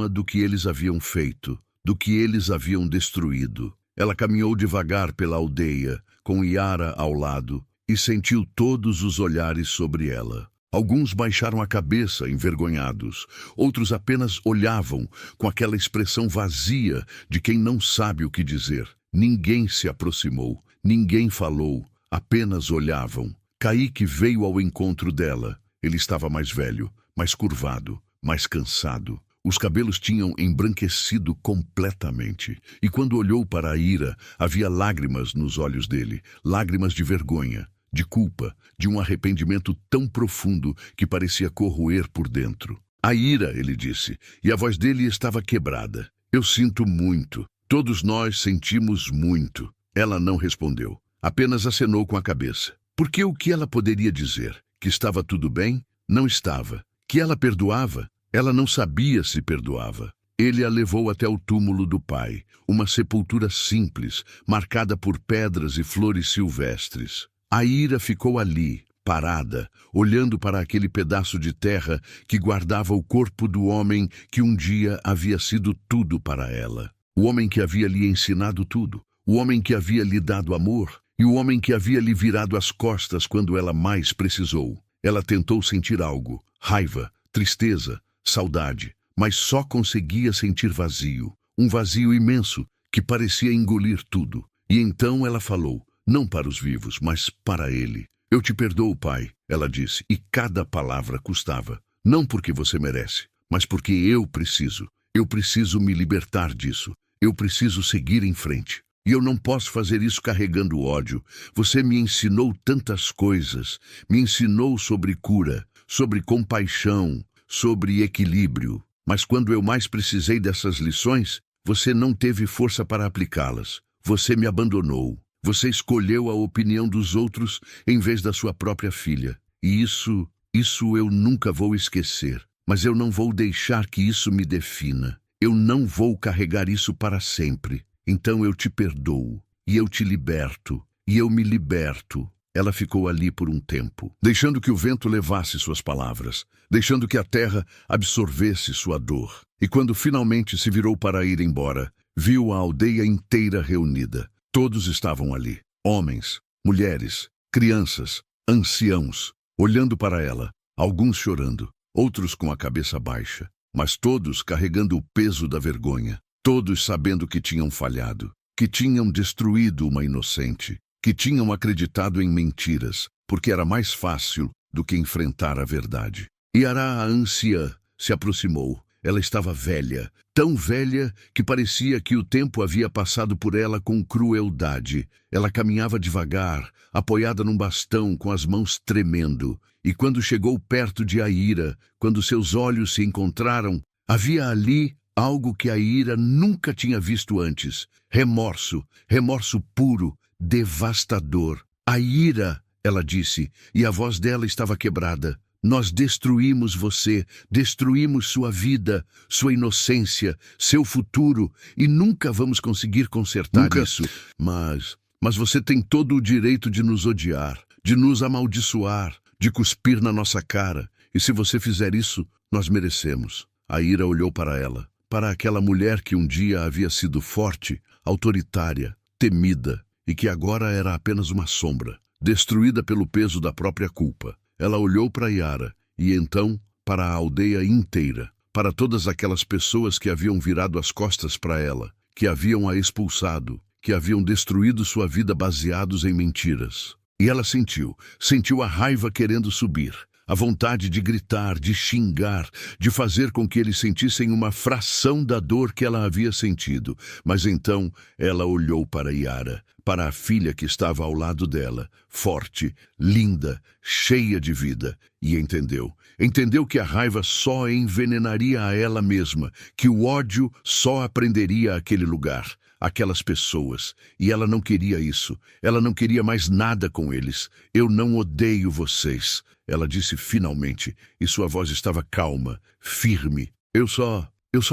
do que eles haviam feito, do que eles haviam destruído. Ela caminhou devagar pela aldeia, com Yara ao lado, e sentiu todos os olhares sobre ela. Alguns baixaram a cabeça, envergonhados. Outros apenas olhavam, com aquela expressão vazia de quem não sabe o que dizer. Ninguém se aproximou, ninguém falou, apenas olhavam. Caíque veio ao encontro dela. Ele estava mais velho, mais curvado, mais cansado. Os cabelos tinham embranquecido completamente, e quando olhou para a Ira, havia lágrimas nos olhos dele, lágrimas de vergonha, de culpa, de um arrependimento tão profundo que parecia corroer por dentro. A Ira, ele disse, e a voz dele estava quebrada. Eu sinto muito. Todos nós sentimos muito. Ela não respondeu. Apenas acenou com a cabeça. Porque o que ela poderia dizer? Que estava tudo bem? Não estava. Que ela perdoava? Ela não sabia se perdoava. Ele a levou até o túmulo do pai, uma sepultura simples, marcada por pedras e flores silvestres. A Ira ficou ali, parada, olhando para aquele pedaço de terra que guardava o corpo do homem que um dia havia sido tudo para ela. O homem que havia lhe ensinado tudo, o homem que havia lhe dado amor e o homem que havia lhe virado as costas quando ela mais precisou. Ela tentou sentir algo, raiva, tristeza, saudade, mas só conseguia sentir vazio, um vazio imenso que parecia engolir tudo. E então ela falou, não para os vivos, mas para ele. Eu te perdoo, pai, ela disse, e cada palavra custava. Não porque você merece, mas porque eu preciso. Eu preciso me libertar disso. Eu preciso seguir em frente. E eu não posso fazer isso carregando ódio. Você me ensinou tantas coisas. Me ensinou sobre cura, sobre compaixão, sobre equilíbrio. Mas quando eu mais precisei dessas lições, você não teve força para aplicá-las. Você me abandonou. Você escolheu a opinião dos outros em vez da sua própria filha. E isso eu nunca vou esquecer. Mas eu não vou deixar que isso me defina. Eu não vou carregar isso para sempre. Então eu te perdoo, e eu te liberto, e eu me liberto. Ela ficou ali por um tempo, deixando que o vento levasse suas palavras, deixando que a terra absorvesse sua dor. E quando finalmente se virou para ir embora, viu a aldeia inteira reunida. Todos estavam ali, homens, mulheres, crianças, anciãos, olhando para ela, alguns chorando, outros com a cabeça baixa, mas todos carregando o peso da vergonha. Todos sabendo que tinham falhado, que tinham destruído uma inocente, que tinham acreditado em mentiras, porque era mais fácil do que enfrentar a verdade. Iara, a anciã, se aproximou. Ela estava velha, tão velha que parecia que o tempo havia passado por ela com crueldade. Ela caminhava devagar, apoiada num bastão, com as mãos tremendo. E quando chegou perto de Aira, quando seus olhos se encontraram, havia ali algo que a Ira nunca tinha visto antes. Remorso, remorso puro, devastador. A Ira, ela disse, e a voz dela estava quebrada. Nós destruímos você, destruímos sua vida, sua inocência, seu futuro, e nunca vamos conseguir consertar isso. Mas você tem todo o direito de nos odiar, de nos amaldiçoar, de cuspir na nossa cara. E se você fizer isso, nós merecemos. A Ira olhou para ela. Para aquela mulher que um dia havia sido forte, autoritária, temida, e que agora era apenas uma sombra, destruída pelo peso da própria culpa. Ela olhou para Iara, e então para a aldeia inteira, para todas aquelas pessoas que haviam virado as costas para ela, que haviam a expulsado, que haviam destruído sua vida baseados em mentiras. E ela sentiu a raiva querendo subir. A vontade de gritar, de xingar, de fazer com que eles sentissem uma fração da dor que ela havia sentido. Mas então ela olhou para Iara, para a filha que estava ao lado dela, forte, linda, cheia de vida, e entendeu. Entendeu que a raiva só envenenaria a ela mesma, que o ódio só aprenderia aquele lugar, aquelas pessoas, e ela não queria isso. Ela não queria mais nada com eles. Eu não odeio vocês, ela disse finalmente, e sua voz estava calma, firme. Eu só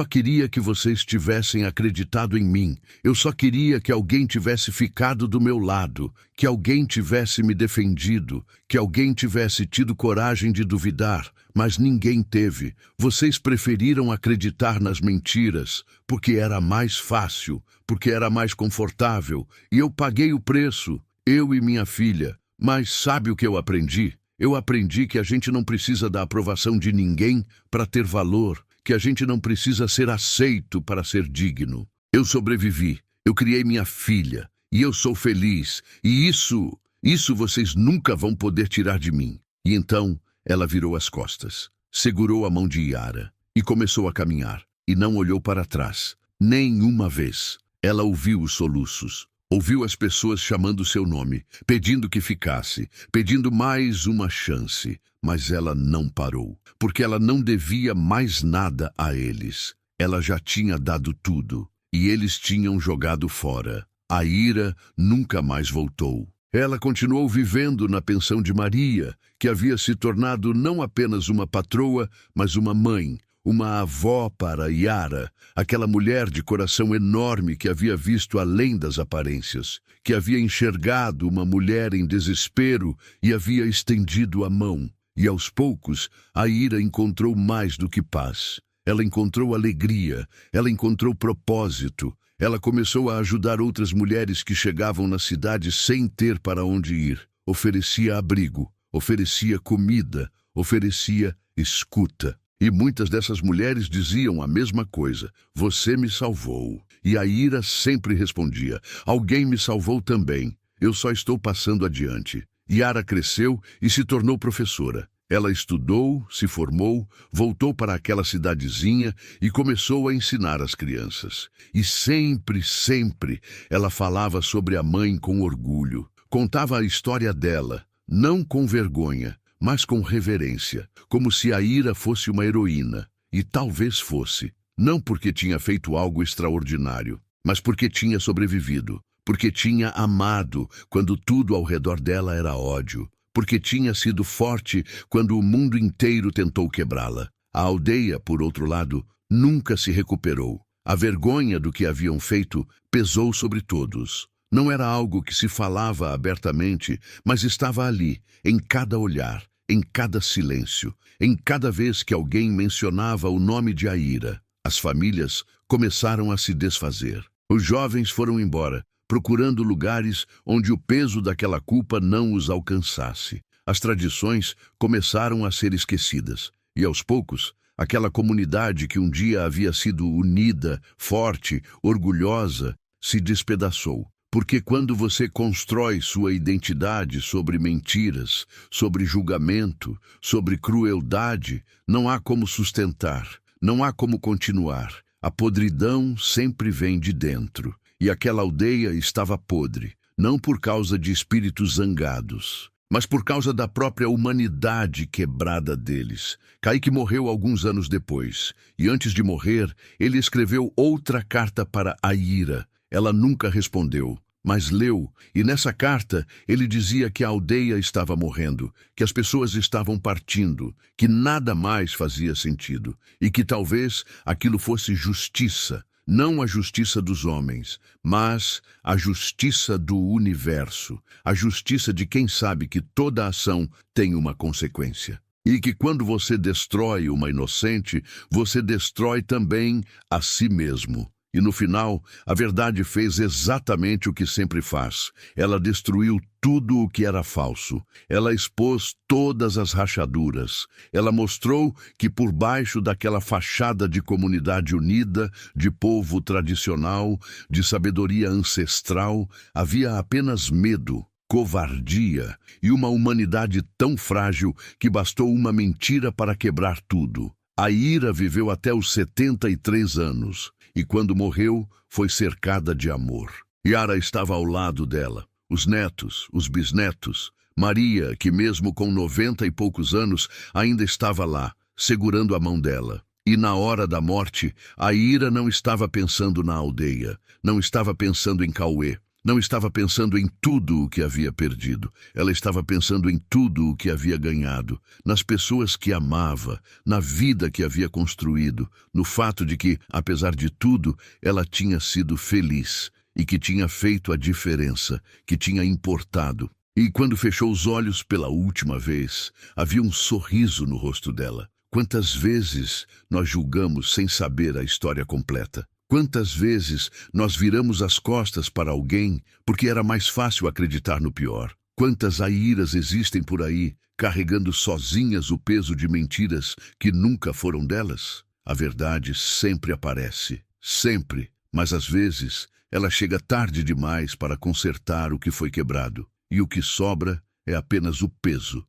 queria que vocês tivessem acreditado em mim. Eu só queria que alguém tivesse ficado do meu lado, que alguém tivesse me defendido, que alguém tivesse tido coragem de duvidar, mas ninguém teve. Vocês preferiram acreditar nas mentiras, porque era mais fácil, porque era mais confortável, e eu paguei o preço, eu e minha filha. Mas sabe o que eu aprendi? Eu aprendi que a gente não precisa da aprovação de ninguém para ter valor, que a gente não precisa ser aceito para ser digno. Eu sobrevivi, eu criei minha filha, e eu sou feliz, e isso vocês nunca vão poder tirar de mim. E então ela virou as costas, segurou a mão de Iara e começou a caminhar, e não olhou para trás, nem uma vez. Ela ouviu os soluços. Ouviu as pessoas chamando seu nome, pedindo que ficasse, pedindo mais uma chance. Mas ela não parou, porque ela não devia mais nada a eles. Ela já tinha dado tudo, e eles tinham jogado fora. A ira nunca mais voltou. Ela continuou vivendo na pensão de Maria, que havia se tornado não apenas uma patroa, mas uma mãe, uma avó para Yara, aquela mulher de coração enorme que havia visto além das aparências, que havia enxergado uma mulher em desespero e havia estendido a mão. E aos poucos, a Ira encontrou mais do que paz. Ela encontrou alegria, ela encontrou propósito. Ela começou a ajudar outras mulheres que chegavam na cidade sem ter para onde ir. Oferecia abrigo, oferecia comida, oferecia escuta. E muitas dessas mulheres diziam a mesma coisa: você me salvou. E a Ira sempre respondia: alguém me salvou também. Eu só estou passando adiante. Yara cresceu e se tornou professora. Ela estudou, se formou, voltou para aquela cidadezinha e começou a ensinar as crianças. E sempre, ela falava sobre a mãe com orgulho. Contava a história dela, não com vergonha, mas com reverência, como se a Ira fosse uma heroína. E talvez fosse, não porque tinha feito algo extraordinário, mas porque tinha sobrevivido, porque tinha amado quando tudo ao redor dela era ódio, porque tinha sido forte quando o mundo inteiro tentou quebrá-la. A aldeia, por outro lado, nunca se recuperou. A vergonha do que haviam feito pesou sobre todos. Não era algo que se falava abertamente, mas estava ali, em cada olhar, em cada silêncio, em cada vez que alguém mencionava o nome de Aira. As famílias começaram a se desfazer. Os jovens foram embora, procurando lugares onde o peso daquela culpa não os alcançasse. As tradições começaram a ser esquecidas, e aos poucos, aquela comunidade que um dia havia sido unida, forte, orgulhosa, se despedaçou. Porque quando você constrói sua identidade sobre mentiras, sobre julgamento, sobre crueldade, não há como sustentar, não há como continuar. A podridão sempre vem de dentro. E aquela aldeia estava podre, não por causa de espíritos zangados, mas por causa da própria humanidade quebrada deles. Kaique morreu alguns anos depois, e antes de morrer, ele escreveu outra carta para Aira. Ela nunca respondeu, mas leu, e nessa carta ele dizia que a aldeia estava morrendo, que as pessoas estavam partindo, que nada mais fazia sentido, e que talvez aquilo fosse justiça. Não a justiça dos homens, mas a justiça do universo, a justiça de quem sabe que toda ação tem uma consequência. E que quando você destrói uma inocente, você destrói também a si mesmo. E no final, a verdade fez exatamente o que sempre faz. Ela destruiu tudo o que era falso. Ela expôs todas as rachaduras. Ela mostrou que por baixo daquela fachada de comunidade unida, de povo tradicional, de sabedoria ancestral, havia apenas medo, covardia e uma humanidade tão frágil que bastou uma mentira para quebrar tudo. A Ira viveu até os 73 anos. E quando morreu, foi cercada de amor. Yara estava ao lado dela, os netos, os bisnetos, Maria, que mesmo com 90 e poucos anos, ainda estava lá, segurando a mão dela. E na hora da morte, a Ira não estava pensando na aldeia, não estava pensando em Cauê, não estava pensando em tudo o que havia perdido. Ela estava pensando em tudo o que havia ganhado, nas pessoas que amava, na vida que havia construído, no fato de que, apesar de tudo, ela tinha sido feliz e que tinha feito a diferença, que tinha importado. E quando fechou os olhos pela última vez, havia um sorriso no rosto dela. Quantas vezes nós julgamos sem saber a história completa? Quantas vezes nós viramos as costas para alguém porque era mais fácil acreditar no pior? Quantas Airas existem por aí, carregando sozinhas o peso de mentiras que nunca foram delas? A verdade sempre aparece, sempre, mas às vezes ela chega tarde demais para consertar o que foi quebrado. E o que sobra é apenas o peso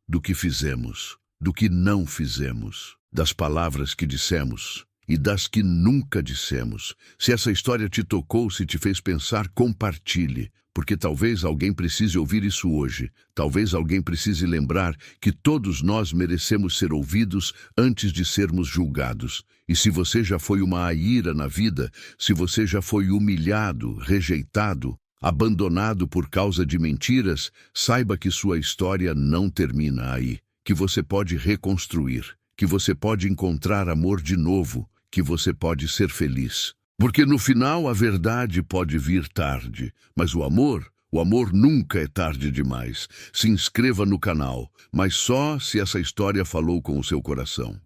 do que fizemos, do que não fizemos, das palavras que dissemos e das que nunca dissemos. Se essa história te tocou, se te fez pensar, compartilhe, porque talvez alguém precise ouvir isso hoje. Talvez alguém precise lembrar que todos nós merecemos ser ouvidos antes de sermos julgados. E se você já foi uma aira na vida, se você já foi humilhado, rejeitado, abandonado por causa de mentiras, saiba que sua história não termina aí, que você pode reconstruir, que você pode encontrar amor de novo, que você pode ser feliz. Porque no final a verdade pode vir tarde, mas o amor nunca é tarde demais. Se inscreva no canal, mas só se essa história falou com o seu coração.